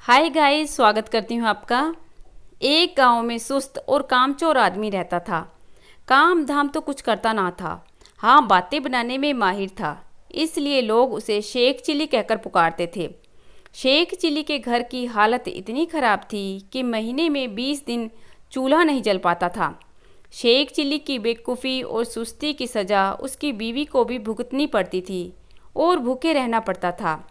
Hi guys, स्वागत करती हूँ आपका। एक गांव में सुस्त और कामचोर आदमी रहता था। काम धाम तो कुछ करता ना था, हाँ बातें बनाने में माहिर था। इसलिए लोग उसे शेख चिल्ली कहकर पुकारते थे। शेख चिल्ली के घर की हालत इतनी ख़राब थी कि महीने में 20 दिन चूल्हा नहीं जल पाता था। शेख चिल्ली की बेवकूफ़ी और सुस्ती की सज़ा उसकी बीवी को भी भुगतनी पड़ती थी और भूखे रहना पड़ता था।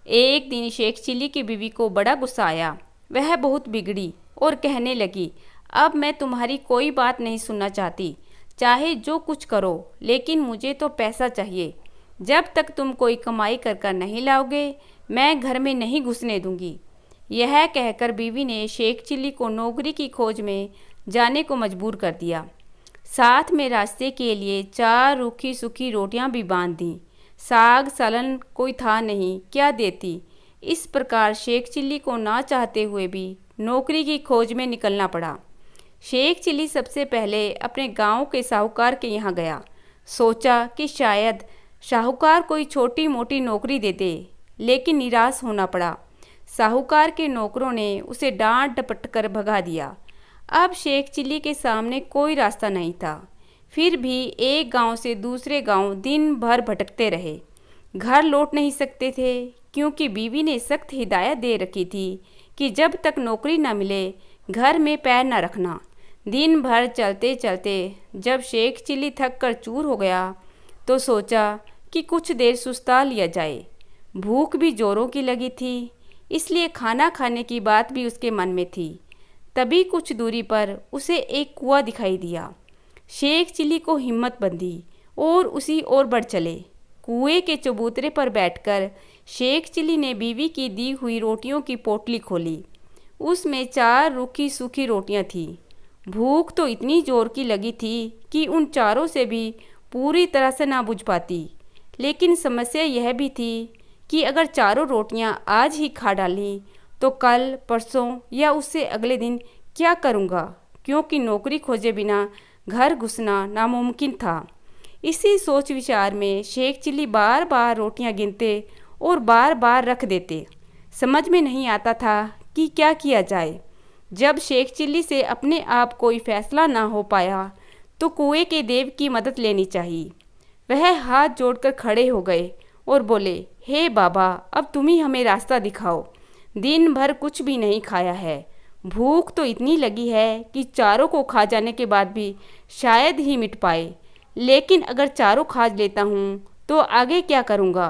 एक दिन शेख चिल्ली की बीवी को बड़ा गुस्सा आया। वह बहुत बिगड़ी और कहने लगी, अब मैं तुम्हारी कोई बात नहीं सुनना चाहती, चाहे जो कुछ करो, लेकिन मुझे तो पैसा चाहिए। जब तक तुम कोई कमाई कर नहीं लाओगे, मैं घर में नहीं घुसने दूंगी। यह कहकर बीवी ने शेख चिल्ली को नौकरी की खोज में जाने को मजबूर कर दिया। साथ में रास्ते के लिए 4 रूखी सूखी रोटियां भी बांध दी। साग सालन कोई था नहीं, क्या देती। इस प्रकार शेख चिल्ली को ना चाहते हुए भी नौकरी की खोज में निकलना पड़ा। शेख चिल्ली सबसे पहले अपने गांव के साहूकार के यहाँ गया। सोचा कि शायद साहूकार कोई छोटी मोटी नौकरी दे दे, लेकिन निराश होना पड़ा। साहूकार के नौकरों ने उसे डांट डपट कर भगा दिया। अब शेख चिल्ली के सामने कोई रास्ता नहीं था। फिर भी एक गांव से दूसरे गांव दिन भर भटकते रहे। घर लौट नहीं सकते थे, क्योंकि बीवी ने सख्त हिदायत दे रखी थी कि जब तक नौकरी न मिले घर में पैर न रखना। दिन भर चलते चलते जब शेख चिल्ली थक कर चूर हो गया तो सोचा कि कुछ देर सुस्ता लिया जाए। भूख भी जोरों की लगी थी, इसलिए खाना खाने की बात भी उसके मन में थी। तभी कुछ दूरी पर उसे एक कुआं दिखाई दिया। शेख चिल्ली को हिम्मत बंधी और उसी ओर बढ़ चले। कुएं के चबूतरे पर बैठकर शेख चिल्ली ने बीवी की दी हुई रोटियों की पोटली खोली। उसमें 4 रूखी सूखी रोटियां थीं। भूख तो इतनी जोर की लगी थी कि उन चारों से भी पूरी तरह से ना बुझ पाती। लेकिन समस्या यह भी थी कि अगर चारों रोटियां आज ही खा डाली तो कल परसों या उससे अगले दिन क्या करूँगा, क्योंकि नौकरी खोजे बिना घर घुसना नामुमकिन था। इसी सोच विचार में शेख चिल्ली बार बार रोटियां गिनते और बार बार रख देते। समझ में नहीं आता था कि क्या किया जाए। जब शेख चिल्ली से अपने आप कोई फैसला ना हो पाया तो कुएं के देव की मदद लेनी चाहिए। वह हाथ जोड़कर खड़े हो गए और बोले, हे बाबा, अब तुम ही हमें रास्ता दिखाओ। दिन भर कुछ भी नहीं खाया है। भूख तो इतनी लगी है कि चारों को खा जाने के बाद भी शायद ही मिट पाए। लेकिन अगर चारों खा लेता हूँ तो आगे क्या करूँगा।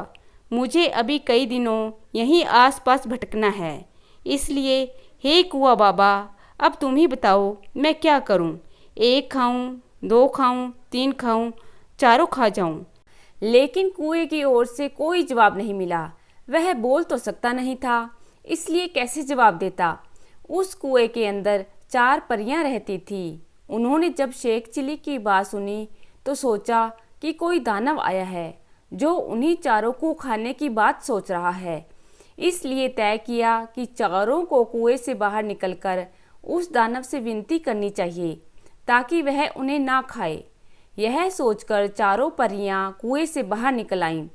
मुझे अभी कई दिनों यहीं आसपास भटकना है। इसलिए हे कुआं बाबा, अब तुम ही बताओ मैं क्या करूँ। 1 खाऊँ, 2 खाऊँ, 3 खाऊँ, चारों खा जाऊँ। लेकिन कुएं की ओर से कोई जवाब नहीं मिला। वह बोल तो सकता नहीं था, इसलिए कैसे जवाब देता। उस कुएं के अंदर 4 परियां रहती थीं। उन्होंने जब शेख चिल्ली की बात सुनी तो सोचा कि कोई दानव आया है जो उन्हीं चारों को खाने की बात सोच रहा है। इसलिए तय किया कि चारों को कुएं से बाहर निकलकर उस दानव से विनती करनी चाहिए ताकि वह उन्हें ना खाए। यह सोचकर चारों परियां कुएं से बाहर निकल आईं।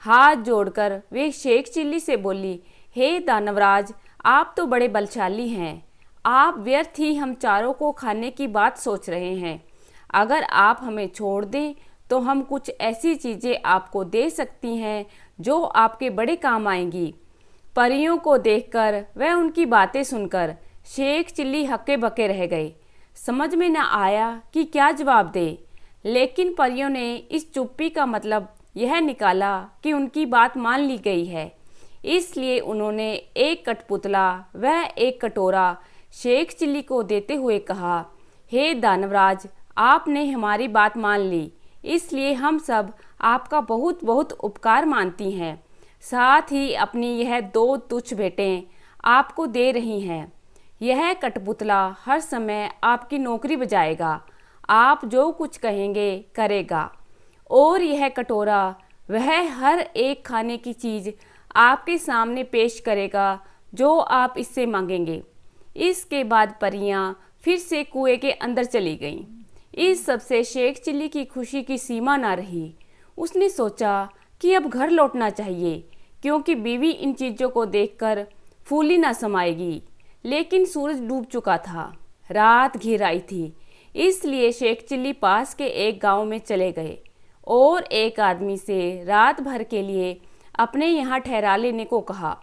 हाथ जोड़कर वे शेख चिल्ली से बोली, हे दानवराज, आप तो बड़े बलशाली हैं। आप व्यर्थ ही हम चारों को खाने की बात सोच रहे हैं। अगर आप हमें छोड़ दें तो हम कुछ ऐसी चीज़ें आपको दे सकती हैं जो आपके बड़े काम आएंगी। परियों को देखकर वह उनकी बातें सुनकर शेख चिल्ली हक्के बक्के रह गए। समझ में न आया कि क्या जवाब दे। लेकिन परियों ने इस चुप्पी का मतलब यह निकाला कि उनकी बात मान ली गई है। इसलिए उन्होंने एक कठपुतला व एक कटोरा शेख चिल्ली को देते हुए कहा, हे दानवराज, आपने हमारी बात मान ली, इसलिए हम सब आपका बहुत बहुत उपकार मानती हैं। साथ ही अपनी यह 2 तुच्छ भेंटें आपको दे रही हैं। यह कठपुतला हर समय आपकी नौकरी बजाएगा, आप जो कुछ कहेंगे करेगा। और यह कटोरा वह हर एक खाने की चीज़ आपके सामने पेश करेगा जो आप इससे मांगेंगे। इसके बाद परियां फिर से कुएं के अंदर चली गईं। इस सब से शेख चिल्ली की खुशी की सीमा ना रही। उसने सोचा कि अब घर लौटना चाहिए, क्योंकि बीवी इन चीज़ों को देखकर फूली ना समाएगी। लेकिन सूरज डूब चुका था, रात घिर आई थी। इसलिए शेख चिल्ली पास के एक गांव में चले गए और एक आदमी से रात भर के लिए अपने यहाँ ठहरा लेने को कहा।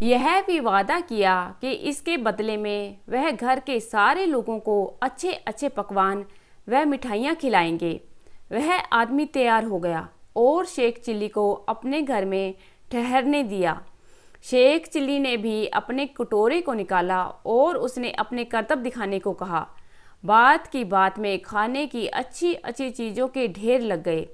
यह भी वादा किया कि इसके बदले में वह घर के सारे लोगों को अच्छे अच्छे पकवान व मिठाइयाँ खिलाएंगे। वह आदमी तैयार हो गया और शेख चिल्ली को अपने घर में ठहरने दिया। शेख चिल्ली ने भी अपने कटोरे को निकाला और उसने अपने करतब दिखाने को कहा। बात की बात में खाने की अच्छी अच्छी चीज़ों के ढेर लग गए।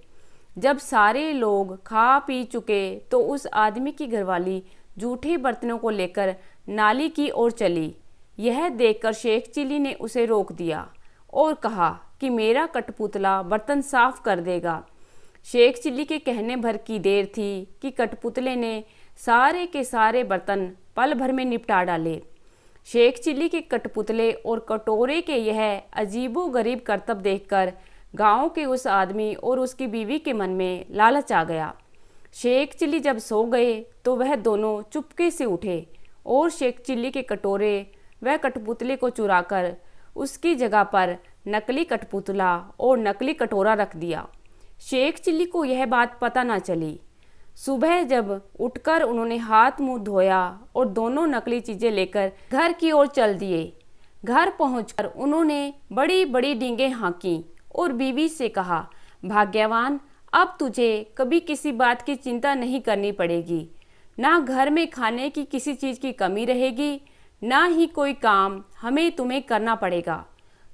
जब सारे लोग खा पी चुके तो उस आदमी की घरवाली जूठे बर्तनों को लेकर नाली की ओर चली। यह देखकर शेख चिल्ली ने उसे रोक दिया और कहा कि मेरा कठपुतला बर्तन साफ कर देगा। शेख चिल्ली के कहने भर की देर थी कि कठपुतले ने सारे के सारे बर्तन पल भर में निपटा डाले। शेख चिल्ली के कठपुतले और कटोरे के यह अजीबोगरीब करतब देखकर गांव के उस आदमी और उसकी बीवी के मन में लालच आ गया। शेख चिल्ली जब सो गए तो वह दोनों चुपके से उठे और शेख चिल्ली के कटोरे व कठपुतले को चुराकर उसकी जगह पर नकली कठपुतला और नकली कटोरा रख दिया। शेख चिल्ली को यह बात पता न चली। सुबह जब उठकर उन्होंने हाथ मुंह धोया और दोनों नकली चीज़ें लेकर घर की ओर चल दिए। घर पहुंचकर उन्होंने बड़ी बड़ी डींगें हाँकी और बीवी से कहा, भाग्यवान, अब तुझे कभी किसी बात की चिंता नहीं करनी पड़ेगी। ना घर में खाने की किसी चीज़ की कमी रहेगी, ना ही कोई काम हमें तुम्हें करना पड़ेगा।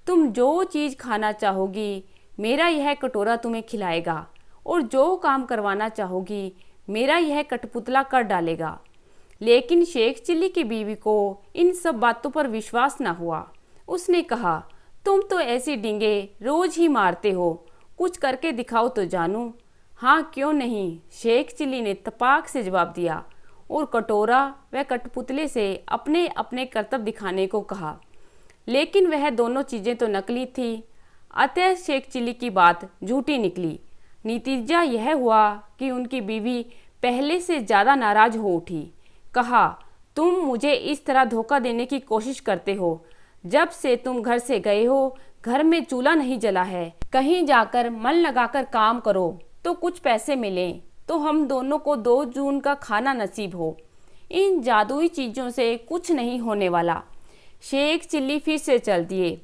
तुम जो चीज़ खाना चाहोगी मेरा यह कटोरा तुम्हें खिलाएगा और जो काम करवाना चाहोगी मेरा यह कठपुतला कर डालेगा। लेकिन शेख चिल्ली की बीवी को इन सब बातों पर विश्वास न हुआ। उसने कहा, तुम तो ऐसी डींगे रोज ही मारते हो, कुछ करके दिखाओ तो जानूं। हाँ क्यों नहीं, शेख चिल्ली ने तपाक से जवाब दिया और कटोरा व कठपुतले से अपने अपने करतब दिखाने को कहा। लेकिन वह दोनों चीज़ें तो नकली थी, अतः शेख चिल्ली की बात झूठी निकली। नतीजा यह हुआ कि उनकी बीवी पहले से ज़्यादा नाराज हो उठी। कहा, तुम मुझे इस तरह धोखा देने की कोशिश करते हो। जब से तुम घर से गए हो घर में चूल्हा नहीं जला है। कहीं जाकर मन लगाकर काम करो तो कुछ पैसे मिलें तो हम दोनों को 2 जून का खाना नसीब हो। इन जादुई चीज़ों से कुछ नहीं होने वाला। शेख चिल्ली फिर से चल दिए।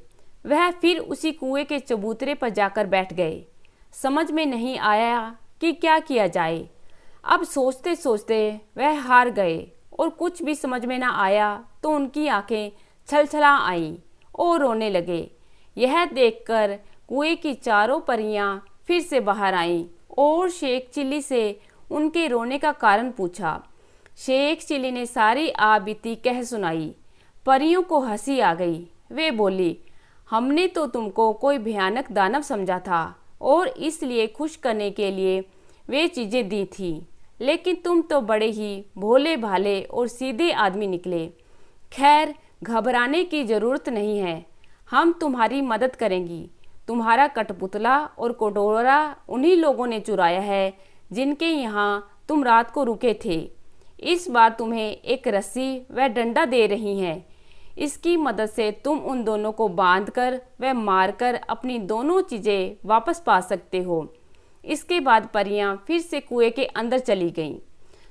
वह फिर उसी कुएं के चबूतरे पर जाकर बैठ गए। समझ में नहीं आया कि क्या किया जाए। अब सोचते सोचते वह हार गए और कुछ भी समझ में ना आया तो उनकी आंखें छलछला आईं और रोने लगे। यह देखकर कुएं की चारों परियां फिर से बाहर आईं और शेख चिल्ली से उनके रोने का कारण पूछा। शेख चिल्ली ने सारी आपबीती कह सुनाई। परियों को हंसी आ गई। वे बोली, हमने तो तुमको कोई भयानक दानव समझा था और इसलिए खुश करने के लिए वे चीज़ें दी थी, लेकिन तुम तो बड़े ही भोले भाले और सीधे आदमी निकले। खैर, घबराने की ज़रूरत नहीं है, हम तुम्हारी मदद करेंगी। तुम्हारा कठपुतला और कटोरा उन्हीं लोगों ने चुराया है जिनके यहाँ तुम रात को रुके थे। इस बार तुम्हें एक रस्सी व डंडा दे रही हैं। इसकी मदद से तुम उन दोनों को बांधकर व मारकर अपनी दोनों चीज़ें वापस पा सकते हो। इसके बाद परियां फिर से कुएं के अंदर चली गईं।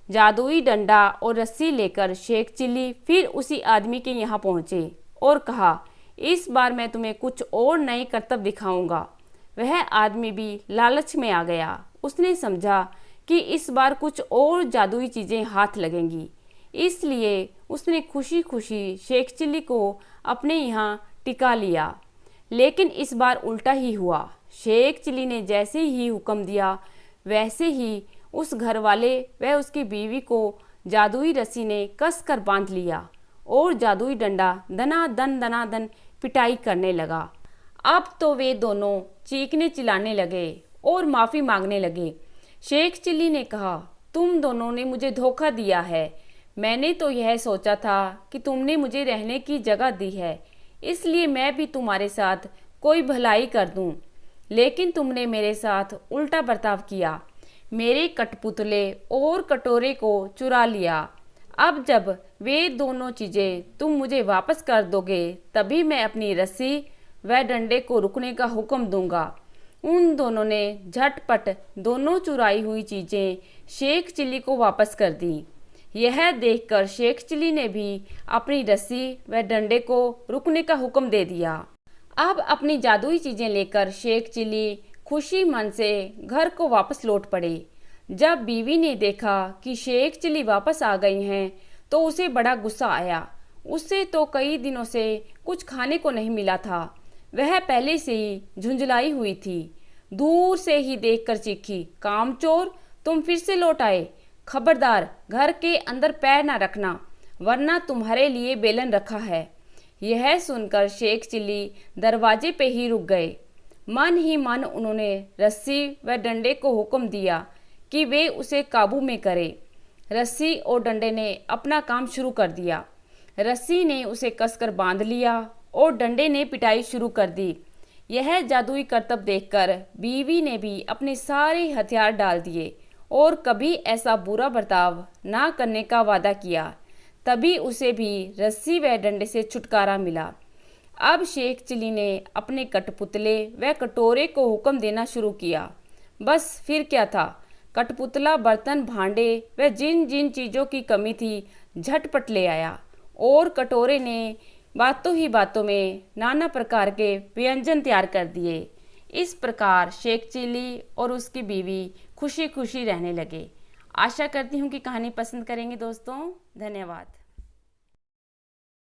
जादुई डंडा और रस्सी लेकर शेख चिल्ली फिर उसी आदमी के यहाँ पहुँचे और कहा, इस बार मैं तुम्हें कुछ और नए करतब दिखाऊंगा। वह आदमी भी लालच में आ गया। उसने समझा कि इस बार कुछ और जादुई चीज़ें हाथ लगेंगी, इसलिए उसने खुशी खुशी शेख चिल्ली को अपने यहाँ टिका लिया। लेकिन इस बार उल्टा ही हुआ। शेख चिल्ली ने जैसे ही हुक्म दिया वैसे ही उस घर वाले व उसकी बीवी को जादुई रस्सी ने कस कर बांध लिया और जादुई डंडा दनादन पिटाई करने लगा। अब तो वे दोनों चीखने चिल्लाने लगे और माफ़ी मांगने लगे। शेख चिल्ली ने कहा, तुम दोनों ने मुझे धोखा दिया है। मैंने तो यह सोचा था कि तुमने मुझे रहने की जगह दी है, इसलिए मैं भी तुम्हारे साथ कोई भलाई कर दूं। लेकिन तुमने मेरे साथ उल्टा बर्ताव किया, मेरे कठपुतले और कटोरे को चुरा लिया। अब जब वे दोनों चीज़ें तुम मुझे वापस कर दोगे तभी मैं अपनी रस्सी व डंडे को रुकने का हुक्म दूंगा। उन दोनों ने झटपट दोनों चुराई हुई चीज़ें शेख चिल्ली को वापस कर दी। यह देखकर शेख चिल्ली ने भी अपनी रस्सी व डंडे को रुकने का हुक्म दे दिया। अब अपनी जादुई चीज़ें लेकर शेख चिल्ली खुशी मन से घर को वापस लौट पड़े। जब बीवी ने देखा कि शेख चिल्ली वापस आ गई हैं तो उसे बड़ा गुस्सा आया। उससे तो कई दिनों से कुछ खाने को नहीं मिला था। वह पहले से ही झुंझलाई हुई थी। दूर से ही देखकर चीखी, कामचोर, तुम फिर से लौट आए। खबरदार घर के अंदर पैर ना रखना, वरना तुम्हारे लिए बेलन रखा है। यह सुनकर शेख चिल्ली दरवाजे पे ही रुक गए। मन ही मन उन्होंने रस्सी व डंडे को हुक्म दिया कि वे उसे काबू में करें। रस्सी और डंडे ने अपना काम शुरू कर दिया। रस्सी ने उसे कसकर बांध लिया और डंडे ने पिटाई शुरू कर दी। यह जादुई करतब देखकर बीवी ने भी अपने सारे हथियार डाल दिए और कभी ऐसा बुरा बर्ताव ना करने का वादा किया। तभी उसे भी रस्सी व डंडे से छुटकारा मिला। अब शेख चिल्ली ने अपने कठपुतले व कटोरे को हुक्म देना शुरू किया। बस फिर क्या था, कठपुतला बर्तन भांडे व जिन जिन चीज़ों की कमी थी झटपट ले आया और कटोरे ने बातों ही बातों में नाना प्रकार के व्यंजन तैयार कर दिए। इस प्रकार शेख चिल्ली और उसकी बीवी खुशी खुशी रहने लगे। आशा करती हूँ कि कहानी पसंद करेंगे दोस्तों। धन्यवाद।